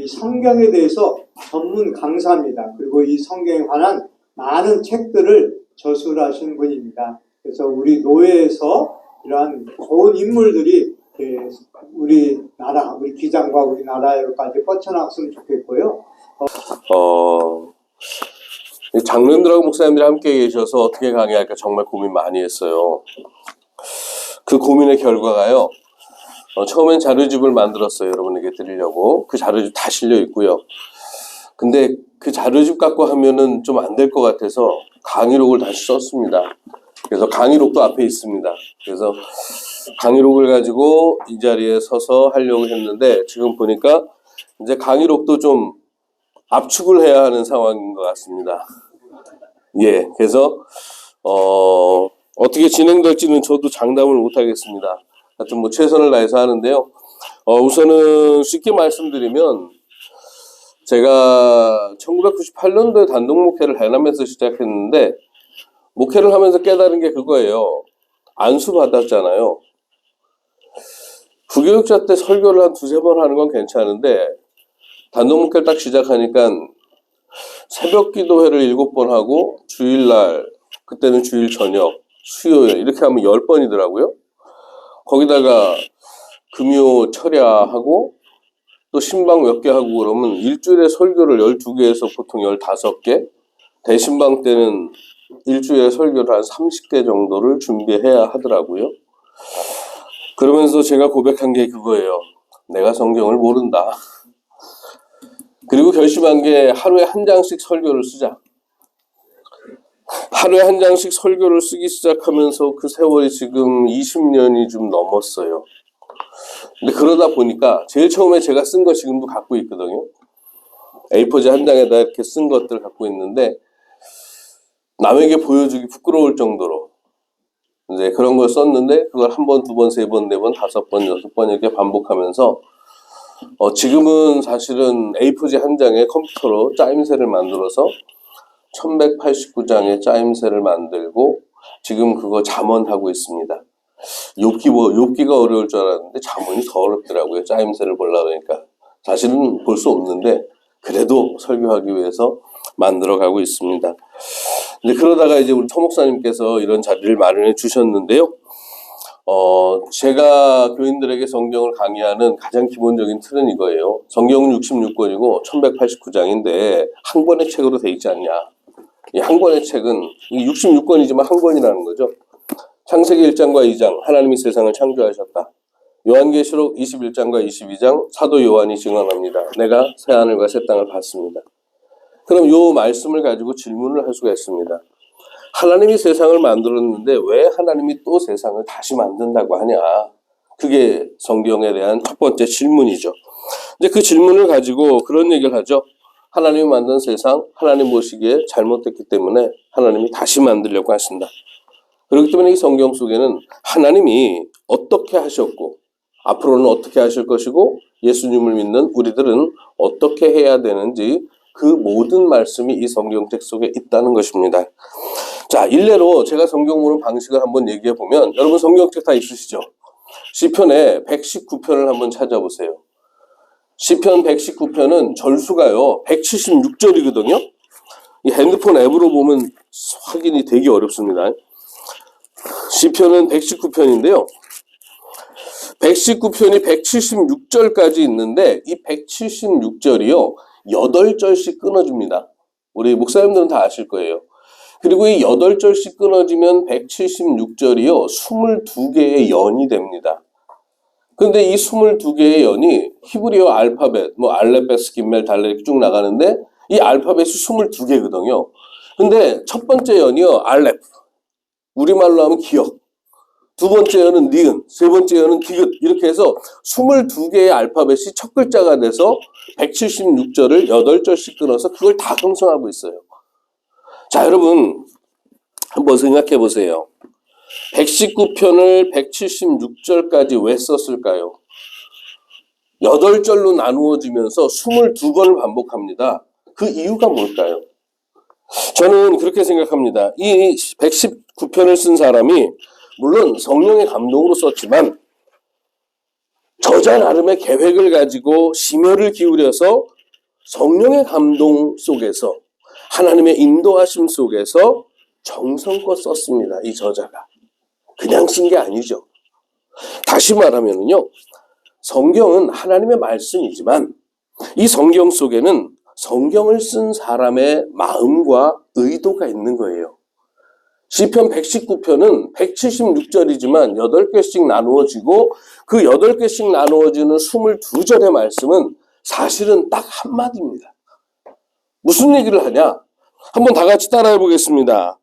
이 성경에 대해서 전문 강사입니다. 그리고 이 성경에 관한 많은 책들을 저술하신 분입니다. 그래서 우리 노예에서 이러한 좋은 인물들이 우리나라, 우리 기장과 우리나라에까지 뻗쳐나갔으면 좋겠고요. 장로님들하고 목사님들이 함께 계셔서 어떻게 강의할까 정말 고민 많이 했어요. 그 고민의 결과가요. 처음엔 자료집을 만들었어요. 여러분에게 드리려고. 그 자료집 다 실려 있고요. 근데 그 자료집 갖고 하면은 좀 안 될 것 같아서 강의록을 다시 썼습니다. 그래서 강의록도 앞에 있습니다. 그래서 강의록을 가지고 이 자리에 서서 하려고 했는데 지금 보니까 이제 강의록도 좀 압축을 해야 하는 상황인 것 같습니다. 예, 그래서 어떻게 진행될지는 저도 장담을 못 하겠습니다. 하여튼 뭐 최선을 다해서 하는데요. 우선은 쉽게 말씀드리면 제가 1998년도에 단독 목회를 해남에서 시작했는데 목회를 하면서 깨달은 게 그거예요. 안수 받았잖아요. 부교육자 때 설교를 한 두세 번 하는 건 괜찮은데 단독 목회를 딱 시작하니까 새벽 기도회를 7번 하고 주일날, 그때는 주일 저녁, 수요일 이렇게 하면 10번이더라고요. 거기다가 금요 철야하고 또 신방 몇 개 하고 그러면 일주일에 설교를 12개에서 보통 15개, 대신방 때는 일주일에 설교를 한 30개 정도를 준비해야 하더라고요. 그러면서 제가 고백한 게 그거예요. 내가 성경을 모른다. 그리고 결심한 게 하루에 한 장씩 설교를 쓰자. 하루에 한 장씩 설교를 쓰기 시작하면서 그 세월이 지금 20년이 좀 넘었어요. 근데 그러다 보니까 제일 처음에 제가 쓴 거 지금도 갖고 있거든요. A4지 한 장에다 이렇게 쓴 것들 갖고 있는데 남에게 보여주기 부끄러울 정도로 이제 그런 걸 썼는데 그걸 한 번, 두 번, 세 번, 네 번, 5번, 6번 이렇게 반복하면서 지금은 사실은 A4지 한 장에 컴퓨터로 짜임새를 만들어서 1189장의 짜임새를 만들고 지금 그거 잠언하고 있습니다. 욥기가 어려울 줄 알았는데 잠언이 더 어렵더라고요. 짜임새를 보려고 하니까. 사실은 볼 수 없는데 그래도 설교하기 위해서 만들어 가고 있습니다. 근데 그러다가 이제 우리 토목사님께서 이런 자리를 마련해 주셨는데요. 제가 교인들에게 성경을 강의하는 가장 기본적인 틀은 이거예요. 성경은 66권이고 1189장인데 한 권의 책으로 돼 있지 않냐. 이 한 권의 책은 66권이지만 한 권이라는 거죠. 창세기 1장과 2장 하나님이 세상을 창조하셨다. 요한계시록 21장과 22장 사도 요한이 증언합니다. 내가 새하늘과 새 땅을 봤습니다. 그럼 요 말씀을 가지고 질문을 할 수가 있습니다. 하나님이 세상을 만들었는데 왜 하나님이 또 세상을 다시 만든다고 하냐. 그게 성경에 대한 첫 번째 질문이죠. 이제 그 질문을 가지고 그런 얘기를 하죠. 하나님이 만든 세상, 하나님 보시기에 잘못됐기 때문에 하나님이 다시 만들려고 하신다. 그렇기 때문에 이 성경 속에는 하나님이 어떻게 하셨고 앞으로는 어떻게 하실 것이고 예수님을 믿는 우리들은 어떻게 해야 되는지 그 모든 말씀이 이 성경책 속에 있다는 것입니다. 자, 일례로 제가 성경 보는 방식을 한번 얘기해 보면 여러분 성경책 다 있으시죠? 시편의 119편을 한번 찾아보세요. 시편 119편은 절수가요 176절이거든요. 이 핸드폰 앱으로 보면 확인이 되게 어렵습니다. 시편은 119편인데요. 119편이 176절까지 있는데 이 176절이요 8절씩 끊어집니다. 우리 목사님들은 다 아실 거예요. 그리고 이 8절씩 끊어지면 176절이요 22개의 연이 됩니다. 근데 이 22개의 연이 히브리어 알파벳, 알레벳, 기멜, 달레 이렇게 쭉 나가는데 이 알파벳이 22개거든요. 근데 첫 번째 연이요 알렙, 우리말로 하면 기역, 두 번째 연은 니은, 세 번째 연은 디귿 이렇게 해서 22개의 알파벳이 첫 글자가 돼서 176절을 8절씩 끊어서 그걸 다 형성하고 있어요. 자, 여러분 한번 생각해 보세요. 119편을 176절까지 왜 썼을까요? 8절로 나누어지면서 22번을 반복합니다. 그 이유가 뭘까요? 저는 그렇게 생각합니다. 이 119편을 쓴 사람이 물론 성령의 감동으로 썼지만 저자 나름의 계획을 가지고 심혈을 기울여서 성령의 감동 속에서 하나님의 인도하심 속에서 정성껏 썼습니다. 이 저자가. 그냥 쓴 게 아니죠. 다시 말하면요. 성경은 하나님의 말씀이지만 이 성경 속에는 성경을 쓴 사람의 마음과 의도가 있는 거예요. 시편 119편은 176절이지만 8개씩 나누어지고 그 8개씩 나누어지는 22절의 말씀은 사실은 딱 한마디입니다. 무슨 얘기를 하냐? 한번 다 같이 따라해 보겠습니다.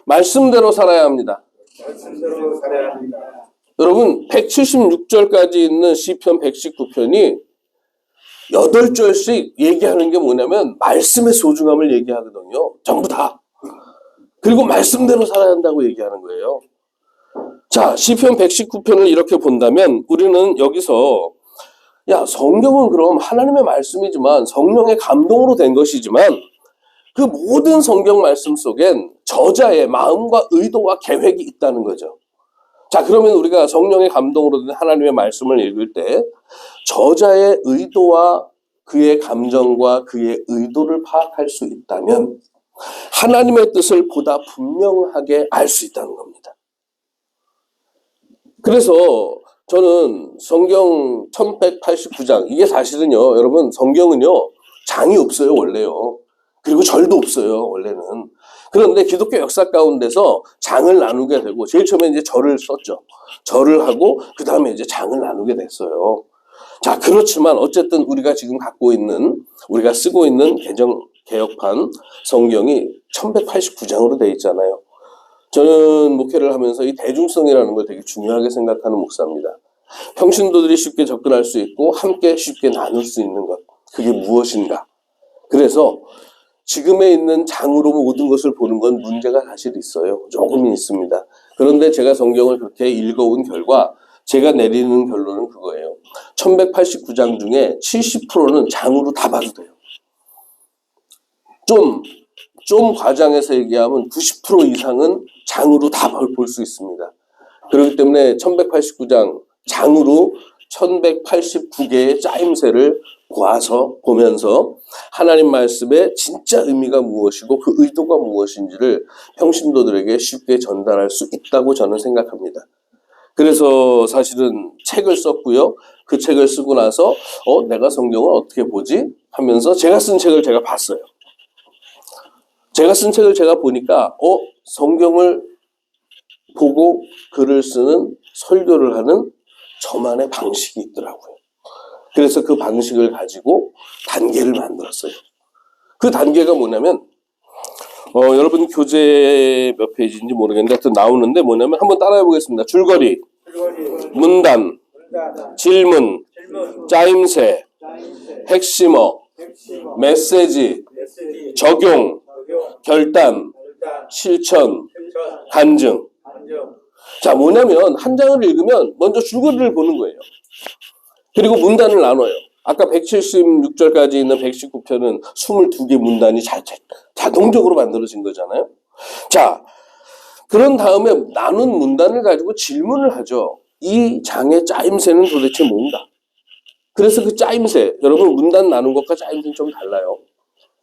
말씀대로 살아야 합니다. 말씀대로 살아야 합니다. 여러분 176절까지 있는 시편 119편이 8절씩 얘기하는 게 뭐냐면 말씀의 소중함을 얘기하거든요. 전부 다. 그리고 말씀대로 살아야 한다고 얘기하는 거예요. 자, 시편 119편을 이렇게 본다면 우리는 여기서 성경은 그럼 하나님의 말씀이지만 성령의 감동으로 된 것이지만 그 모든 성경 말씀 속엔 저자의 마음과 의도와 계획이 있다는 거죠. 자, 그러면 우리가 성령의 감동으로 된 하나님의 말씀을 읽을 때 저자의 의도와 그의 감정과 그의 의도를 파악할 수 있다면 하나님의 뜻을 보다 분명하게 알 수 있다는 겁니다. 그래서 저는 성경 1189장, 이게 사실은요, 여러분, 성경은요, 장이 없어요, 원래요. 그리고 절도 없어요, 원래는. 그런데 기독교 역사 가운데서 장을 나누게 되고, 제일 처음에 이제 절을 썼죠. 절을 하고, 그 다음에 이제 장을 나누게 됐어요. 자, 그렇지만 어쨌든 우리가 지금 우리가 쓰고 있는 개혁판 성경이 1189장으로 되어 있잖아요. 저는 목회를 하면서 이 대중성이라는 걸 되게 중요하게 생각하는 목사입니다. 평신도들이 쉽게 접근할 수 있고 함께 쉽게 나눌 수 있는 것, 그게 무엇인가. 그래서 지금에 있는 장으로 모든 것을 보는 건 문제가 사실 있어요. 조금은 있습니다. 그런데 제가 성경을 그렇게 읽어온 결과 제가 내리는 결론은 그거예요. 1189장 중에 70%는 장으로 다 봐도 돼요. 좀 과장해서 얘기하면 90% 이상은 장으로 다 볼 수 있습니다. 그렇기 때문에 1189장 장으로 1189개의 짜임새를 보면서 하나님 말씀의 진짜 의미가 무엇이고 그 의도가 무엇인지를 평신도들에게 쉽게 전달할 수 있다고 저는 생각합니다. 그래서 사실은 책을 썼고요. 그 책을 쓰고 나서 내가 성경을 어떻게 보지? 하면서 제가 쓴 책을 제가 봤어요. 제가 쓴 책을 제가 보니까 성경을 보고 글을 쓰는 설교를 하는 저만의 방식이 있더라고요. 그래서 그 방식을 가지고 단계를 만들었어요. 그 단계가 뭐냐면 여러분 교재 몇 페이지인지 모르겠는데 하여튼 나오는데 뭐냐면 한번 따라해 보겠습니다. 줄거리, 문단, 질문, 짜임새, 핵심어, 메시지, 적용, 결단, 실천, 간증. 자, 뭐냐면 한 장을 읽으면 먼저 줄거리를 보는 거예요. 그리고 문단을 나눠요. 아까 176절까지 있는 119편은 22개 문단이 자동적으로 만들어진 거잖아요. 자, 그런 다음에 나눈 문단을 가지고 질문을 하죠. 이 장의 짜임새는 도대체 뭔가? 그래서 그 짜임새, 여러분 문단 나눈 것과 짜임새는 좀 달라요.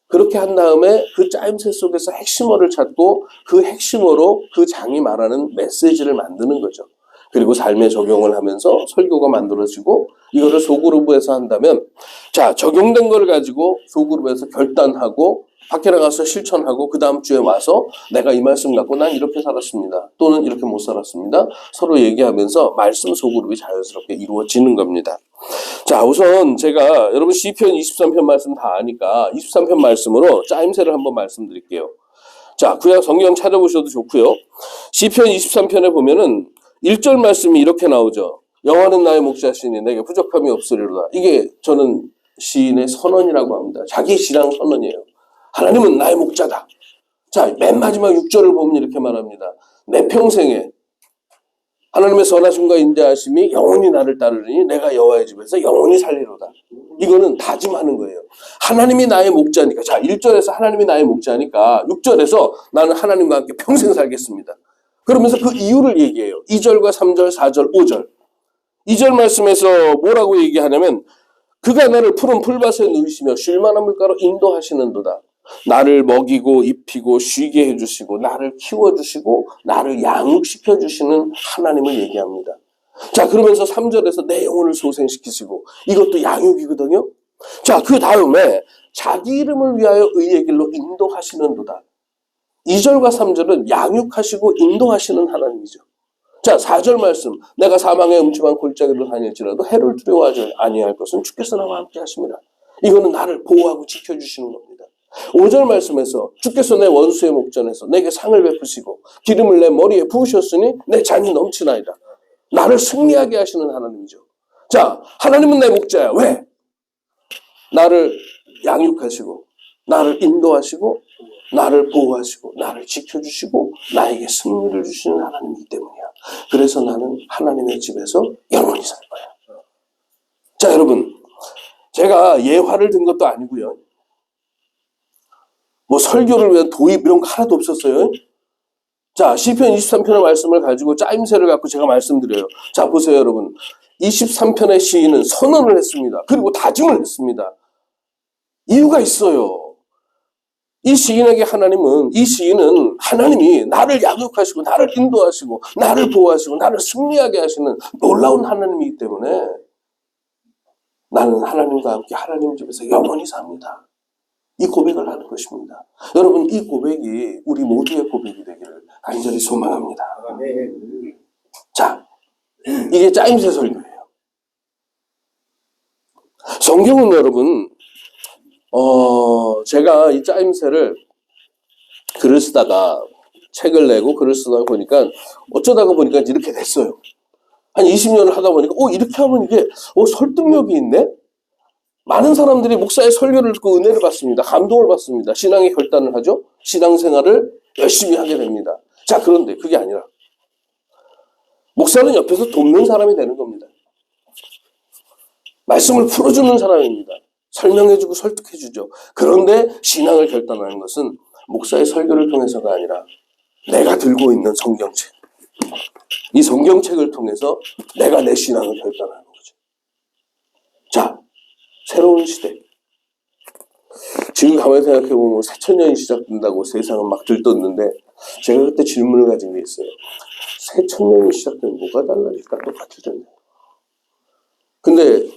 그렇게 한 다음에 그 짜임새 속에서 핵심어를 찾고 그 핵심어로 그 장이 말하는 메시지를 만드는 거죠. 그리고 삶에 적용을 하면서 설교가 만들어지고 이거를 소그룹에서 한다면 자, 적용된 걸 가지고 소그룹에서 결단하고 밖에 나가서 실천하고 그 다음 주에 와서 내가 이 말씀 갖고 난 이렇게 살았습니다. 또는 이렇게 못 살았습니다. 서로 얘기하면서 말씀 소그룹이 자연스럽게 이루어지는 겁니다. 자, 우선 제가 여러분 시편 23편 말씀 다 아니까 23편 말씀으로 짜임새를 한번 말씀드릴게요. 자, 구약 성경 찾아보셔도 좋고요. 시편 23편에 보면은 1절 말씀이 이렇게 나오죠. 여호와는 나의 목자시니 내게 부족함이 없으리로다. 이게 저는 시인의 선언이라고 합니다. 자기 신앙 선언이에요. 하나님은 나의 목자다. 자, 맨 마지막 6절을 보면 이렇게 말합니다. 내 평생에 하나님의 선하심과 인자하심이 영원히 나를 따르니 내가 여호와의 집에서 영원히 살리로다. 이거는 다짐하는 거예요. 하나님이 나의 목자니까. 자, 1절에서 하나님이 나의 목자니까 6절에서 나는 하나님과 함께 평생 살겠습니다. 그러면서 그 이유를 얘기해요. 2절과 3절, 4절, 5절. 2절 말씀에서 뭐라고 얘기하냐면 그가 나를 푸른 풀밭에 누이시며 쉴만한 물가로 인도하시는도다. 나를 먹이고 입히고 쉬게 해주시고 나를 키워주시고 나를 양육시켜주시는 하나님을 얘기합니다. 자, 그러면서 3절에서 내 영혼을 소생시키시고, 이것도 양육이거든요. 자, 그 다음에 자기 이름을 위하여 의의 길로 인도하시는도다. 2절과 3절은 양육하시고 인도하시는 하나님이죠. 자, 4절 말씀. 내가 사망의 음침한 골짜기를 다닐지라도 해를 두려워하지 아니할 것은 주께서 나와 함께 하십니다. 이거는 나를 보호하고 지켜주시는 겁니다. 5절 말씀에서 주께서 내 원수의 목전에서 내게 상을 베푸시고 기름을 내 머리에 부으셨으니 내 잔이 넘치나이다. 나를 승리하게 하시는 하나님이죠. 자, 하나님은 내 목자야. 왜? 나를 양육하시고 나를 인도하시고 나를 보호하시고 나를 지켜주시고 나에게 승리를 주시는 하나님이기 때문이야. 그래서 나는 하나님의 집에서 영원히 살 거야. 자, 여러분, 제가 예화를 든 것도 아니고요. 뭐 설교를 위한 도입 이런 거 하나도 없었어요. 자, 시편 23편의 말씀을 가지고 짜임새를 갖고 제가 말씀드려요. 자, 보세요, 여러분. 23편의 시인은 선언을 했습니다. 그리고 다짐을 했습니다. 이유가 있어요. 이 시인은 하나님이 나를 양육하시고 나를 인도하시고 나를 보호하시고 나를 승리하게 하시는 놀라운 하나님이기 때문에 나는 하나님과 함께 하나님 집에서 영원히 삽니다. 이 고백을 하는 것입니다. 여러분, 이 고백이 우리 모두의 고백이 되기를 간절히 소망합니다. 자, 이게 짜임새 설교예요. 성경은 여러분, 제가 이 짜임새를 글을 쓰다가 책을 내고 글을 쓰다 보니까 어쩌다가 보니까 이렇게 됐어요. 한 20년을 하다 보니까 이렇게 하면 이게 설득력이 있네? 많은 사람들이 목사의 설교를 듣고 은혜를 받습니다. 감동을 받습니다. 신앙의 결단을 하죠. 신앙생활을 열심히 하게 됩니다. 자, 그런데 그게 아니라 목사는 옆에서 돕는 사람이 되는 겁니다. 말씀을 풀어주는 사람입니다. 설명해주고 설득해주죠. 그런데 신앙을 결단하는 것은 목사의 설교를 통해서가 아니라 내가 들고 있는 성경책, 이 성경책을 통해서 내가 내 신앙을 결단하는 거죠. 자, 새로운 시대. 지금 가만히 생각해보면 새천년이 시작된다고 세상은 막 들떴는데 제가 그때 질문을 가진 게 있어요. 새천년이 시작되면 뭐가 달라질까? 똑같을 텐데. 근데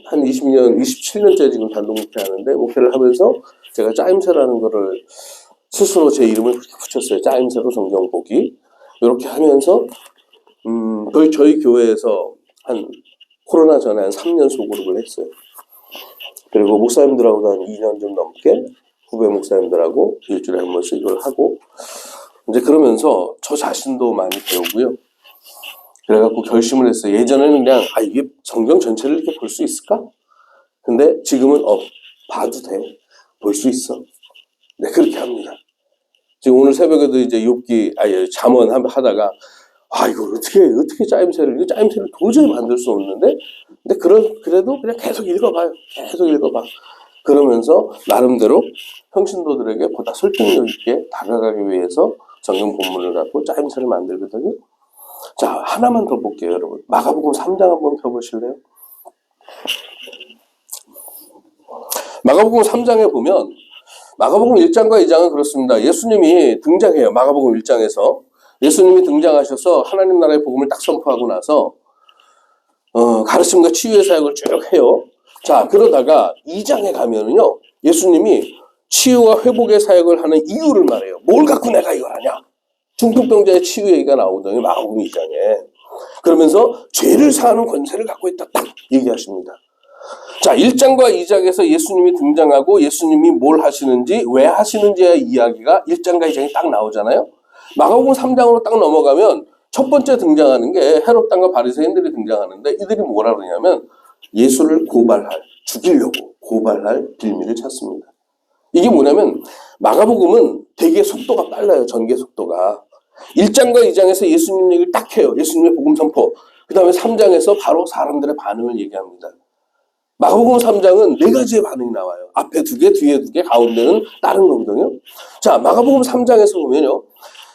한 20년, 27년째 지금 단독 목회 하는데 목회를 하면서 제가 짜임새라는 거를 스스로 제 이름을 붙였어요. 짜임새로 성경 보기. 이렇게 하면서 저희 교회에서 한 코로나 전에 한 3년 소그룹을 했어요. 그리고 목사님들하고도 한 2년 좀 넘게 후배 목사님들하고 일주일에 한 번씩 이걸 하고 이제 그러면서 저 자신도 많이 배우고요. 그래갖고 결심을 했어요. 예전에는 그냥 이게 성경 전체를 이렇게 볼 수 있을까? 근데 지금은 봐도 돼. 볼 수 있어. 네, 그렇게 합니다. 지금 오늘 새벽에도 이제 잠언 하다가 이걸 어떻게 짜임새를 도저히 만들 수 없는데 근데 그래도 그냥 계속 읽어봐요. 계속 읽어봐. 그러면서 나름대로 평신도들에게 보다 설득력 있게 다가가기 위해서 성경 본문을 갖고 짜임새를 만들거든요. 자, 하나만 더 볼게요, 여러분. 마가복음 3장 한번 펴보실래요? 마가복음 3장에 보면 마가복음 1장과 2장은 그렇습니다. 예수님이 등장해요. 마가복음 1장에서 예수님이 등장하셔서 하나님 나라의 복음을 딱 선포하고 나서 가르침과 치유의 사역을 쭉 해요. 자, 그러다가 2장에 가면은요, 예수님이 치유와 회복의 사역을 하는 이유를 말해요. 뭘 갖고 내가 이걸 하냐? 중풍병자의 치유 얘기가 나오더니 마가복음 2장에. 그러면서 죄를 사하는 권세를 갖고 있다. 딱 얘기하십니다. 자, 1장과 2장에서 예수님이 등장하고 예수님이 뭘 하시는지, 왜 하시는지의 이야기가 1장과 2장이 딱 나오잖아요. 마가복음 3장으로 딱 넘어가면 첫 번째 등장하는 게 헤롯 당과 바리새인들이 등장하는데 이들이 뭐라 그러냐면 예수를 죽이려고 고발할 빌미를 찾습니다. 이게 뭐냐면 마가복음은 되게 속도가 빨라요. 전개 속도가. 1장과 2장에서 예수님 얘기를 딱 해요. 예수님의 복음 선포. 그 다음에 3장에서 바로 사람들의 반응을 얘기합니다. 마가복음 3장은 4가지의 반응이 나와요. 앞에 2개, 뒤에 2개, 가운데는 다른 거거든요. 자, 마가복음 3장에서 보면요.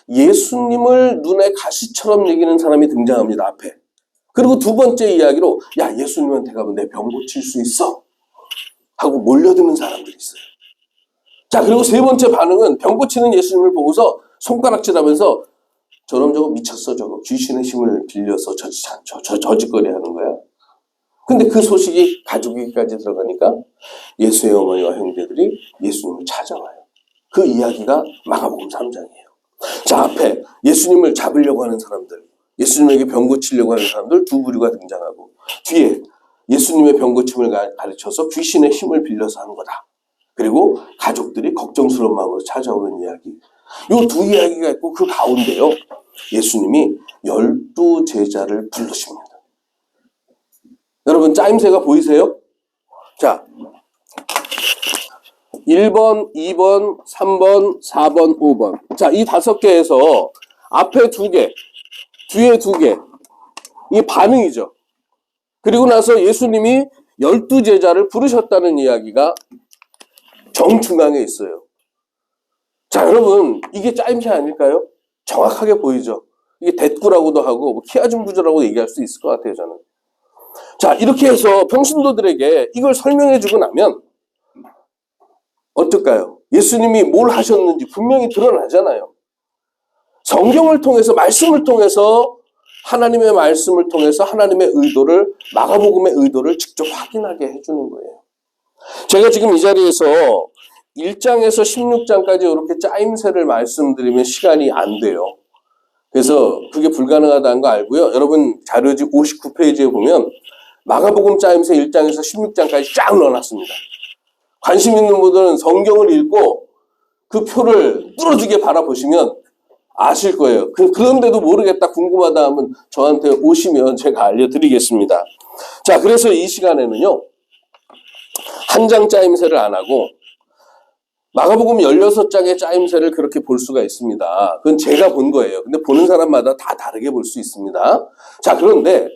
예수님을 눈에 가시처럼 여기는 사람이 등장합니다. 앞에. 그리고 두 번째 이야기로 예수님한테 가면 내 병 고칠 수 있어. 하고 몰려드는 사람들이 있어요. 자, 그리고 세 번째 반응은 병 고치는 예수님을 보고서 손가락질하면서 저놈 저거 미쳤어, 저거 귀신의 힘을 빌려서 저짓거리 하는 거야. 근데 그 소식이 가족에게까지 들어가니까 예수의 어머니와 형제들이 예수님을 찾아와요. 그 이야기가 마가복음 3장이에요. 자, 앞에 예수님을 잡으려고 하는 사람들, 예수님에게 병 고치려고 하는 사람들 두 부류가 등장하고, 뒤에 예수님의 병 고침을 가르쳐서 귀신의 힘을 빌려서 하는 거다. 그리고 가족들이 걱정스러운 마음으로 찾아오는 이야기. 이 두 이야기가 있고 그 가운데요, 예수님이 12 제자를 부르십니다. 여러분 짜임새가 보이세요? 자, 1번, 2번, 3번, 4번, 5번. 자, 이 5개에서 앞에 2개, 뒤에 2개. 이 반응이죠. 그리고 나서 예수님이 12 제자를 부르셨다는 이야기가 정중앙에 있어요. 자, 여러분, 이게 짜임새 아닐까요? 정확하게 보이죠? 이게 대꾸라고도 하고, 뭐 키아준 구조라고 얘기할 수 있을 것 같아요, 저는. 자, 이렇게 해서 평신도들에게 이걸 설명해주고 나면, 어떨까요? 예수님이 뭘 하셨는지 분명히 드러나잖아요. 성경을 통해서, 말씀을 통해서, 하나님의 말씀을 통해서 하나님의 의도를, 마가복음의 의도를 직접 확인하게 해주는 거예요. 제가 지금 이 자리에서 1장에서 16장까지 이렇게 짜임새를 말씀드리면 시간이 안 돼요. 그래서 그게 불가능하다는 거 알고요. 여러분 자료지 59페이지에 보면 마가복음 짜임새 1장에서 16장까지 쫙 넣어놨습니다. 관심 있는 분들은 성경을 읽고 그 표를 뚫어지게 바라보시면 아실 거예요. 그런데도 모르겠다, 궁금하다 하면 저한테 오시면 제가 알려드리겠습니다. 자, 그래서 이 시간에는요, 한 장 짜임새를 안 하고 마가복음 16장의 짜임새를 그렇게 볼 수가 있습니다. 그건 제가 본 거예요. 근데 보는 사람마다 다 다르게 볼 수 있습니다. 자, 그런데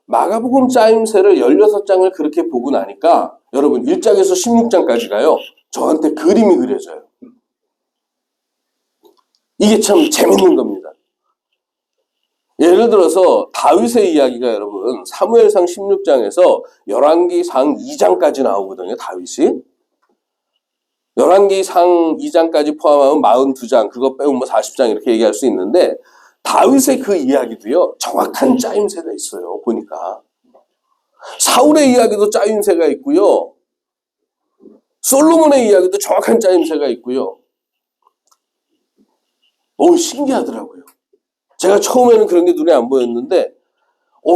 마가복음 짜임새를 16장을 그렇게 보고 나니까 여러분 1장에서 16장까지가요, 저한테 그림이 그려져요. 이게 참 재밌는 겁니다. 예를 들어서 다윗의 이야기가 여러분 사무엘상 16장에서 열왕기상 2장까지 나오거든요. 다윗이. 열왕기상 2장까지 포함하면 42장, 그거 빼면 뭐 40장 이렇게 얘기할 수 있는데, 다윗의 그 이야기도요, 정확한 짜임새가 있어요, 보니까. 사울의 이야기도 짜임새가 있고요, 솔로몬의 이야기도 정확한 짜임새가 있고요. 신기하더라고요. 제가 처음에는 그런 게 눈에 안 보였는데,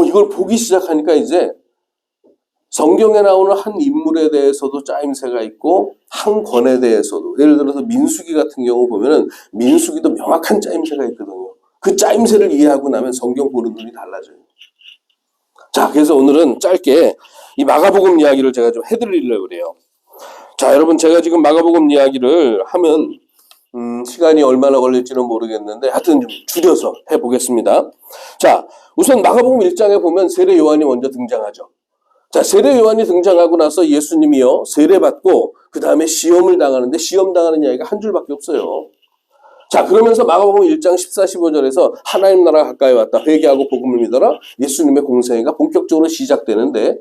이걸 보기 시작하니까 이제 성경에 나오는 한 인물에 대해서도 짜임새가 있고 한 권에 대해서도, 예를 들어서 민수기 같은 경우 보면은 민수기도 명확한 짜임새가 있거든요. 그 짜임새를 이해하고 나면 성경 보는 눈이 달라져요. 자, 그래서 오늘은 짧게 이 마가복음 이야기를 제가 좀 해드리려고 그래요. 자, 여러분 제가 지금 마가복음 이야기를 하면 시간이 얼마나 걸릴지는 모르겠는데 하여튼 좀 줄여서 해보겠습니다. 자, 우선 마가복음 1장에 보면 세례 요한이 먼저 등장하죠. 자, 세례 요한이 등장하고 나서 예수님이요, 세례받고 그 다음에 시험을 당하는데, 시험 당하는 이야기가 한 줄밖에 없어요. 자, 그러면서 마가복음 1장 14, 15절에서 하나님 나라가 가까이 왔다, 회개하고 복음을 믿어라, 예수님의 공생애가 본격적으로 시작되는데,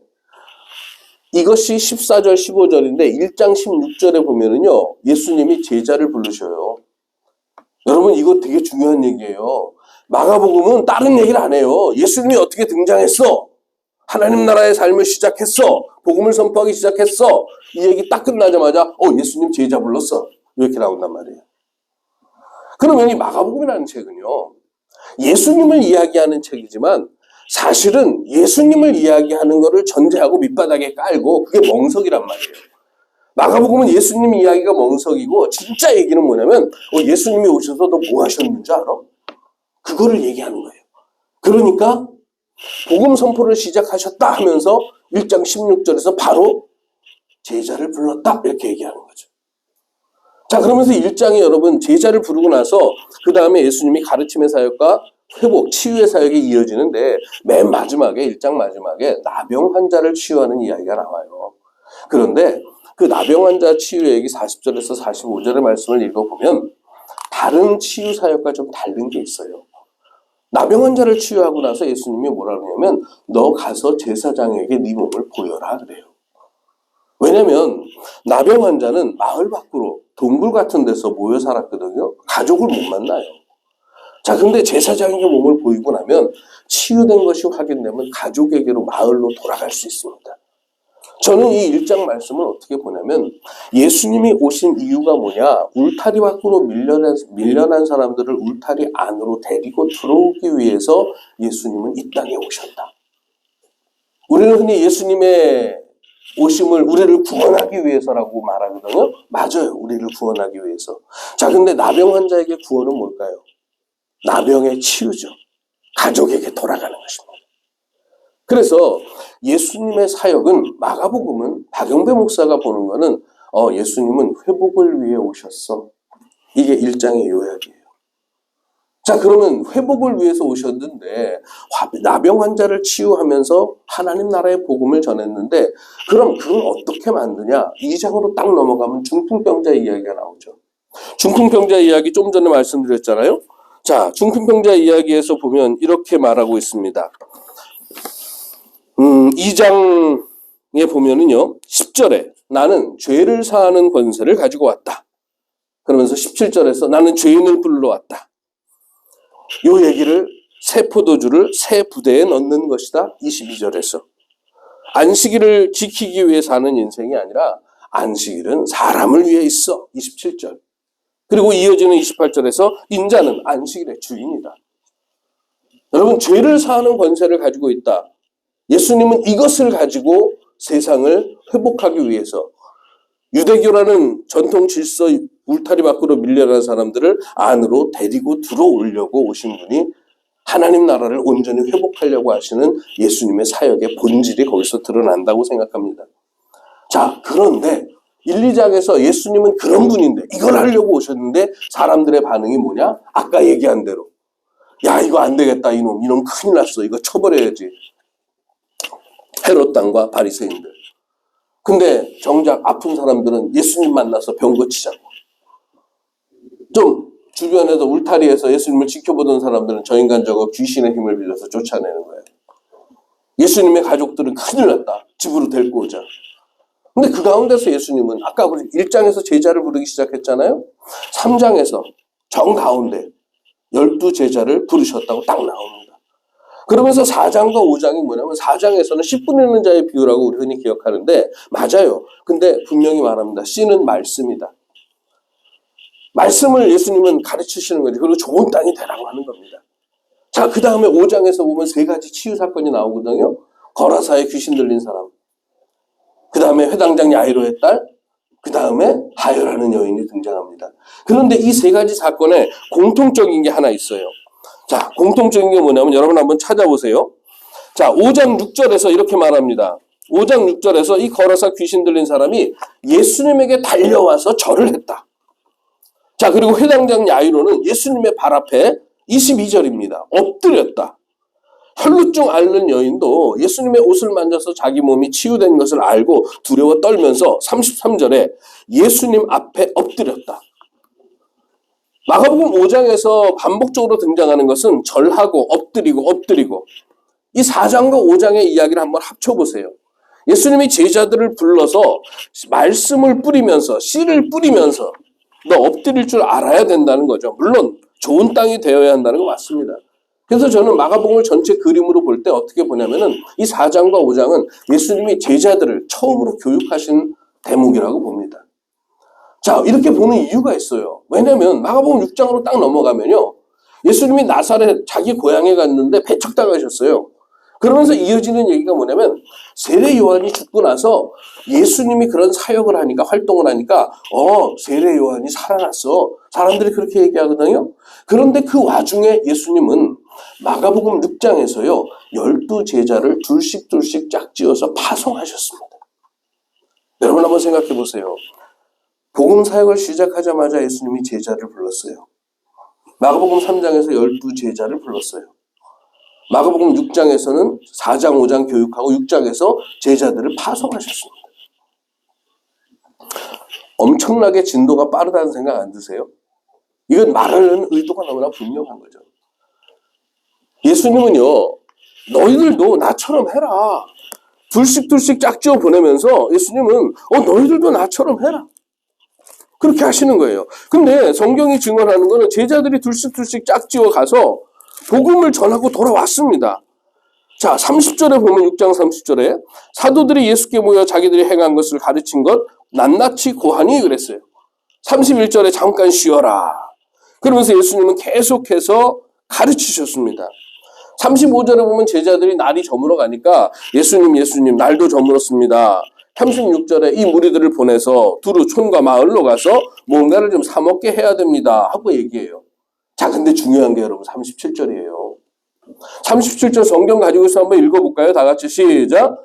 이것이 14절, 15절인데 1장 16절에 보면은요, 예수님이 제자를 부르셔요. 여러분 이거 되게 중요한 얘기예요. 마가복음은 다른 얘기를 안 해요. 예수님이 어떻게 등장했어? 하나님 나라의 삶을 시작했어. 복음을 선포하기 시작했어. 이 얘기 딱 끝나자마자 예수님 제자 불렀어. 이렇게 나온단 말이에요. 그러면 이 마가복음이라는 책은요, 예수님을 이야기하는 책이지만 사실은 예수님을 이야기하는 거를 전제하고 밑바닥에 깔고 그게 멍석이란 말이에요. 마가복음은 예수님 이야기가 멍석이고 진짜 얘기는 뭐냐면 예수님이 오셔서 너 뭐 하셨는지 알아? 그거를 얘기하는 거예요. 그러니까 복음 선포를 시작하셨다 하면서 1장 16절에서 바로 제자를 불렀다 이렇게 얘기하는 거죠. 자, 그러면서 1장에 여러분 제자를 부르고 나서 그 다음에 예수님이 가르침의 사역과 회복, 치유의 사역이 이어지는데, 맨 마지막에 1장 마지막에 나병 환자를 치유하는 이야기가 나와요. 그런데 그 나병 환자 치유 얘기 40절에서 45절의 말씀을 읽어보면 다른 치유 사역과 좀 다른 게 있어요. 나병 환자를 치유하고 나서 예수님이 뭐라 그러냐면 너 가서 제사장에게 네 몸을 보여라 그래요. 왜냐면 나병 환자는 마을 밖으로 동굴 같은 데서 모여 살았거든요. 가족을 못 만나요. 자, 근데 제사장에게 몸을 보이고 나면 치유된 것이 확인되면 가족에게로 마을로 돌아갈 수 있습니다. 저는 이 1장 말씀을 어떻게 보냐면 예수님이 오신 이유가 뭐냐? 울타리 밖으로 밀려난 사람들을 울타리 안으로 데리고 들어오기 위해서 예수님은 이 땅에 오셨다. 우리는 흔히 예수님의 오심을 우리를 구원하기 위해서라고 말하거든요. 맞아요. 우리를 구원하기 위해서. 자, 근데 나병 환자에게 구원은 뭘까요? 나병의 치유죠. 가족에게 돌아가는 것입니다. 그래서 예수님의 사역은 마가복음은 박영배 목사가 보는 거는 예수님은 회복을 위해 오셨어. 이게 1장의 요약이에요. 자, 그러면 회복을 위해서 오셨는데 나병 환자를 치유하면서 하나님 나라의 복음을 전했는데 그럼 그걸 어떻게 만드냐? 2장으로 딱 넘어가면 중풍병자 이야기가 나오죠. 중풍병자 이야기 좀 전에 말씀드렸잖아요. 자, 중풍병자 이야기에서 보면 이렇게 말하고 있습니다. 2장에 보면은요, 10절에 나는 죄를 사하는 권세를 가지고 왔다. 그러면서 17절에서 나는 죄인을 불러왔다. 요 얘기를 새 포도주를 새 부대에 넣는 것이다. 22절에서. 안식일을 지키기 위해 사는 인생이 아니라 안식일은 사람을 위해 있어. 27절. 그리고 이어지는 28절에서 인자는 안식일의 주인이다. 여러분, 죄를 사하는 권세를 가지고 있다. 예수님은 이것을 가지고 세상을 회복하기 위해서 유대교라는 전통 질서 울타리 밖으로 밀려난 사람들을 안으로 데리고 들어오려고 오신 분이 하나님 나라를 온전히 회복하려고 하시는 예수님의 사역의 본질이 거기서 드러난다고 생각합니다. 자, 그런데 1, 2장에서 예수님은 그런 분인데 이걸 하려고 오셨는데 사람들의 반응이 뭐냐? 아까 얘기한 대로 야, 이거 안 되겠다. 이놈 큰일 났어. 이거 처벌해야지. 헤롯 당과 바리새인들. 근데 정작 아픈 사람들은 예수님 만나서 병 고치자고. 좀 주변에서 울타리에서 예수님을 지켜보던 사람들은 저 인간 저거 귀신의 힘을 빌려서 쫓아내는 거예요. 예수님의 가족들은 큰일 났다. 집으로 데리고 오자. 근데 그 가운데서 예수님은 아까 우리 1장에서 제자를 부르기 시작했잖아요. 3장에서 정가운데 12제자를 부르셨다고 딱 나옵니다. 그러면서 4장과 5장이 뭐냐면 4장에서는 씨 뿌리는 자의 비유라고 우리 흔히 기억하는데 맞아요. 근데 분명히 말합니다. 씨는 말씀이다. 말씀을 예수님은 가르치시는 거지. 그리고 좋은 땅이 되라고 하는 겁니다. 자, 그 다음에 5장에서 보면 3가지 치유 사건이 나오거든요. 거라사에 귀신 들린 사람. 그 다음에 회당장 야이로의 딸. 그 다음에 하혈하는 여인이 등장합니다. 그런데 이 3가지 사건에 공통적인 게 하나 있어요. 자, 공통적인 게 뭐냐면 여러분 한번 찾아보세요. 자, 5장 6절에서 이렇게 말합니다. 5장 6절에서 이 거라사 귀신 들린 사람이 예수님에게 달려와서 절을 했다. 자, 그리고 회당장 야이로는 예수님의 발 앞에 22절입니다. 엎드렸다. 혈루증 앓는 여인도 예수님의 옷을 만져서 자기 몸이 치유된 것을 알고 두려워 떨면서 33절에 예수님 앞에 엎드렸다. 마가복음 5장에서 반복적으로 등장하는 것은 절하고 엎드리고 이 4장과 5장의 이야기를 한번 합쳐보세요. 예수님이 제자들을 불러서 말씀을 뿌리면서 씨를 뿌리면서 너 엎드릴 줄 알아야 된다는 거죠. 물론 좋은 땅이 되어야 한다는 거 맞습니다. 그래서 저는 마가복음을 전체 그림으로 볼 때 어떻게 보냐면은 이 4장과 5장은 예수님이 제자들을 처음으로 교육하신 대목이라고 봅니다. 자, 이렇게 보는 이유가 있어요. 왜냐면 마가복음 6장으로 딱 넘어가면요. 예수님이 나사렛 자기 고향에 갔는데 배척당하셨어요. 그러면서 이어지는 얘기가 뭐냐면 세례 요한이 죽고 나서 예수님이 그런 사역을 하니까 활동을 하니까 세례 요한이 살아났어. 사람들이 그렇게 얘기하거든요. 그런데 그 와중에 예수님은 마가복음 6장에서요. 12제자를 둘씩 짝지어서 파송하셨습니다. 여러분 한번 생각해 보세요. 복음 사역을 시작하자마자 예수님이 제자를 불렀어요. 마가복음 3장에서 12제자를 불렀어요. 마가복음 6장에서는 4장, 5장 교육하고 6장에서 제자들을 파송하셨습니다. 엄청나게 진도가 빠르다는 생각 안 드세요? 이건 말하는 의도가 너무나 분명한 거죠. 예수님은요, 너희들도 나처럼 해라. 둘씩 짝지어 보내면서 예수님은 너희들도 나처럼 해라. 그렇게 하시는 거예요. 근데 성경이 증언하는 거는 제자들이 둘씩 짝지어 가서 복음을 전하고 돌아왔습니다. 자, 30절에 보면 6장 30절에 사도들이 예수께 모여 자기들이 행한 것을 가르친 것 낱낱이 고하니 그랬어요. 31절에 잠깐 쉬어라. 그러면서 예수님은 계속해서 가르치셨습니다. 35절에 보면 제자들이 날이 저물어 가니까 예수님 날도 저물었습니다. 36절에 이 무리들을 보내서 두루 촌과 마을로 가서 뭔가를 좀 사 먹게 해야 됩니다 하고 얘기해요. 자, 근데 중요한 게 여러분 37절이에요. 37절 성경 가지고 있어 한번 읽어볼까요? 다 같이 시작.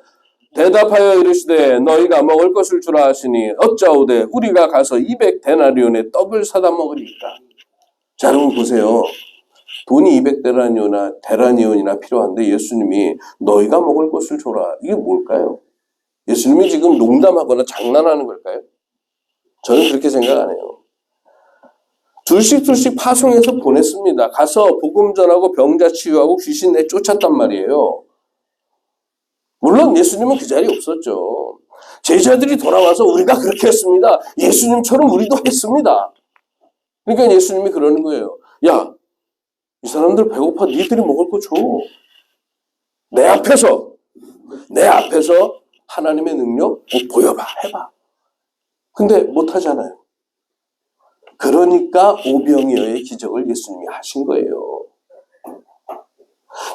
대답하여 이르시되 너희가 먹을 것을 주라 하시니 어짜오되 우리가 가서 200데나리온의 떡을 사다 먹으리까. 자, 여러분 보세요. 돈이 200데나리온이나 필요한데 예수님이 너희가 먹을 것을 줘라. 이게 뭘까요? 예수님이 지금 농담하거나 장난하는 걸까요? 저는 그렇게 생각 안 해요. 둘씩 파송해서 보냈습니다. 가서 복음 전하고 병자 치유하고 귀신 내쫓았단 말이에요. 물론 예수님은 그 자리에 없었죠. 제자들이 돌아와서 우리가 그렇게 했습니다. 예수님처럼 우리도 했습니다. 그러니까 예수님이 그러는 거예요. 야, 이 사람들 배고파. 니들이 먹을 거 줘. 내 앞에서 하나님의 능력 보여봐. 해봐. 근데 못하잖아요. 그러니까 오병이어의 기적을 예수님이 하신 거예요.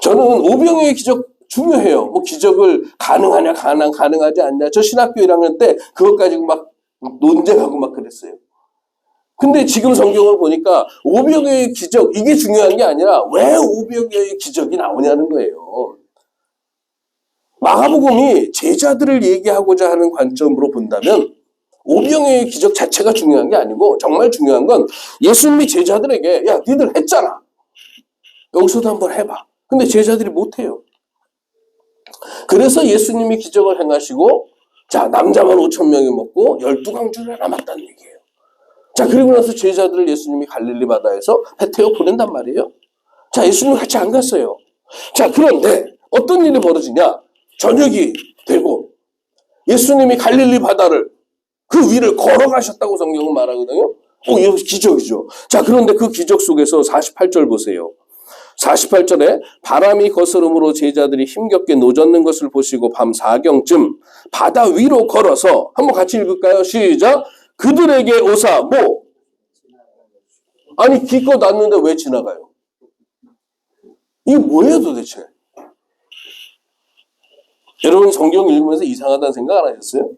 저는 오병이어의 기적 중요해요. 뭐 기적을 가능하냐 가능하지 않냐. 저 신학교 1학년 때 그것 가지고 막 논쟁하고 막 그랬어요. 근데 지금 성경을 보니까 오병이어의 기적 이게 중요한 게 아니라 왜 오병이어의 기적이 나오냐는 거예요. 마가복음이 제자들을 얘기하고자 하는 관점으로 본다면 오병이어의 기적 자체가 중요한 게 아니고 정말 중요한 건 예수님이 제자들에게 야 니들 했잖아. 여기서도 한번 해봐. 근데 제자들이 못해요. 그래서 예수님이 기적을 행하시고 자 남자만 5,000명이 먹고 12강줄에 남았다는 얘기예요. 자 그리고 나서 제자들을 예수님이 갈릴리 바다에서 배 태워 보낸단 말이에요. 자 예수님 같이 안 갔어요. 자 그런데 어떤 일이 벌어지냐. 저녁이 되고 예수님이 갈릴리 바다를 그 위를 걸어가셨다고 성경은 말하거든요. 이거 기적이죠. 자 그런데 그 기적 속에서 48절 보세요. 48절에 바람이 거스름으로 제자들이 힘겹게 노젓는 것을 보시고 밤 4경쯤 바다 위로 걸어서 한번 같이 읽을까요? 시작. 그들에게 오사 뭐? 아니 기껏 났는데 왜 지나가요? 이게 뭐예요 도대체? 여러분 성경 읽으면서 이상하다는 생각 안 하셨어요?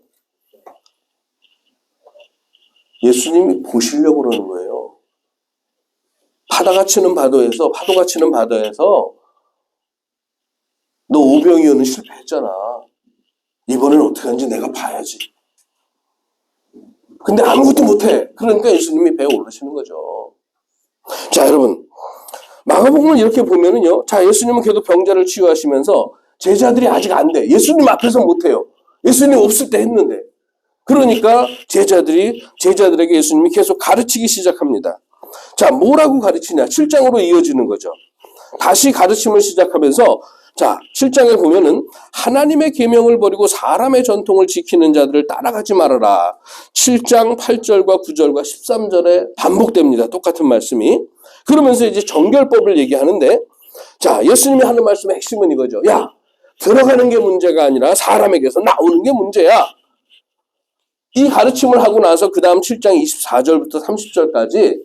예수님이 보시려고 그러는 거예요. 파도가 치는 바다에서 너 오병이어는 실패했잖아. 이번엔 어떻게 하는지 내가 봐야지. 근데 아무것도 못해. 그러니까 예수님이 배에 오르시는 거죠. 자 여러분 마가복음을 이렇게 보면은요. 자 예수님은 계속 병자를 치유하시면서 제자들이 아직 안 돼. 예수님 앞에서 못해요. 예수님 없을 때 했는데. 그러니까 제자들에게 예수님이 계속 가르치기 시작합니다. 자, 뭐라고 가르치냐? 7장으로 이어지는 거죠. 다시 가르침을 시작하면서 자, 7장에 보면은 하나님의 계명을 버리고 사람의 전통을 지키는 자들을 따라가지 말아라. 7장 8절과 9절과 13절에 반복됩니다. 똑같은 말씀이. 그러면서 이제 정결법을 얘기하는데 자, 예수님이 하는 말씀의 핵심은 이거죠. 야, 들어가는 게 문제가 아니라 사람에게서 나오는 게 문제야. 이 가르침을 하고 나서 그 다음 7장 24절부터 30절까지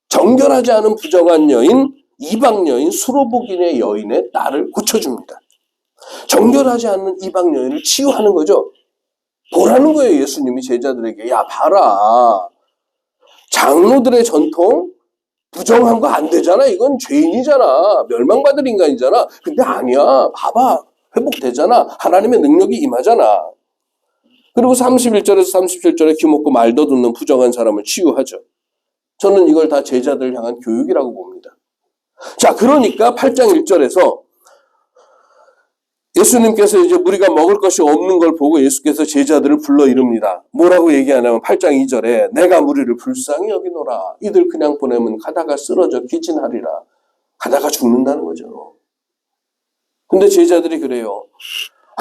정결하지 않은 부정한 여인, 이방 여인, 수로복인의 여인의 딸을 고쳐줍니다. 정결하지 않은 이방 여인을 치유하는 거죠. 보라는 거예요. 예수님이 제자들에게. 야 봐라. 장로들의 전통 부정한 거 안 되잖아. 이건 죄인이잖아. 멸망받을 인간이잖아. 근데 아니야. 봐봐. 회복되잖아. 하나님의 능력이 임하잖아. 그리고 31절에서 37절에 귀먹고 말도 듣는 부정한 사람을 치유하죠. 저는 이걸 다 제자들 향한 교육이라고 봅니다. 자, 그러니까 8장 1절에서 예수님께서 이제 우리가 먹을 것이 없는 걸 보고 예수께서 제자들을 불러 이릅니다. 뭐라고 얘기하냐면 8장 2절에 내가 무리를 불쌍히 여기노라. 이들 그냥 보내면 가다가 쓰러져 기진하리라. 가다가 죽는다는 거죠. 근데 제자들이 그래요.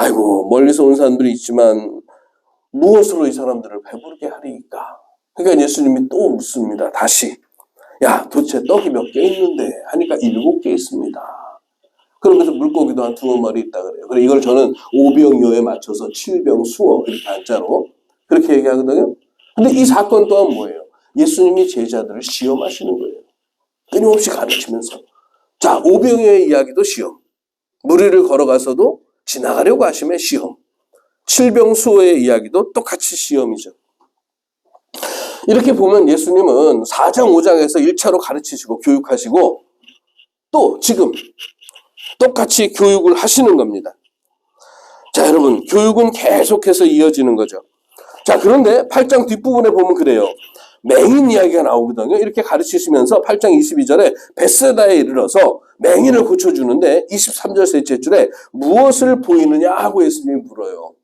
아이고 멀리서 온 사람들이 있지만 무엇으로 이 사람들을 배부르게 하리이까? 그러니까 예수님이 또 묻습니다. 다시. 야, 도대체 떡이 몇 개 있는데? 하니까 7개 있습니다. 그러면서 물고기도 한 2마리 있다 그래요. 그래 이걸 저는 오병이어에 맞춰서 7병 수어 이렇게 한자로 그렇게 얘기하거든요. 근데 이 사건 또한 뭐예요? 예수님이 제자들을 시험하시는 거예요. 끊임없이 가르치면서. 자, 오병이어의 이야기도 시험. 무리를 걸어가서도 지나가려고 하심의 시험. 7병 수어의 이야기도 똑같이 시험이죠. 이렇게 보면 예수님은 4장, 5장에서 1차로 가르치시고 교육하시고 또 지금 똑같이 교육을 하시는 겁니다. 자, 여러분, 교육은 계속해서 이어지는 거죠. 자, 그런데 8장 뒷부분에 보면 그래요. 맹인 이야기가 나오거든요. 이렇게 가르치시면서 8장 22절에 벳세다에 이르러서 맹인을 고쳐주는데 23절 셋째 줄에 무엇을 보이느냐 하고 예수님이 물어요.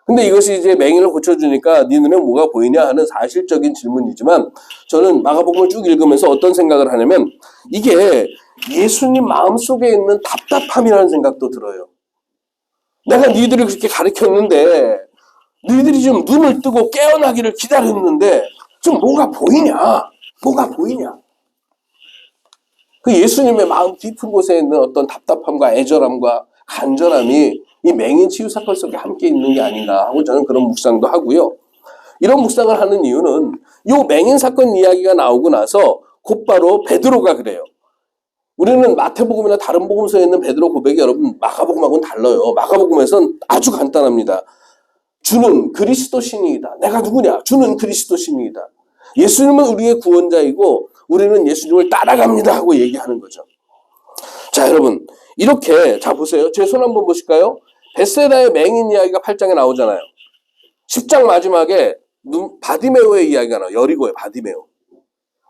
근데 이것이 이제 맹인을 고쳐주니까 네 눈에 뭐가 보이냐 하는 사실적인 질문이지만 저는 마가복음을 쭉 읽으면서 어떤 생각을 하냐면 이게 예수님 마음속에 있는 답답함이라는 생각도 들어요. 내가 너희들을 그렇게 가르쳤는데 너희들이 좀 눈을 뜨고 깨어나기를 기다렸는데 좀 뭐가 보이냐? 뭐가 보이냐? 그 예수님의 마음 깊은 곳에 있는 어떤 답답함과 애절함과 간절함이 이 맹인 치유 사건 속에 함께 있는 게 아닌가 하고 저는 그런 묵상도 하고요. 이런 묵상을 하는 이유는 이 맹인 사건 이야기가 나오고 나서 곧바로 베드로가 그래요. 우리는 마태복음이나 다른 복음서에 있는 베드로 고백이 여러분 마가복음하고는 달라요. 마가복음에서는 아주 간단합니다. 주는 그리스도 신이이다. 내가 누구냐? 주는 그리스도 신이이다. 예수님은 우리의 구원자이고 우리는 예수님을 따라갑니다 하고 얘기하는 거죠. 자, 여러분 이렇게 자 보세요. 제 손 한번 보실까요? 벳세다의 맹인 이야기가 8장에 나오잖아요. 10장 마지막에 바디메오의 이야기가 나와요. 여리고의 바디메오.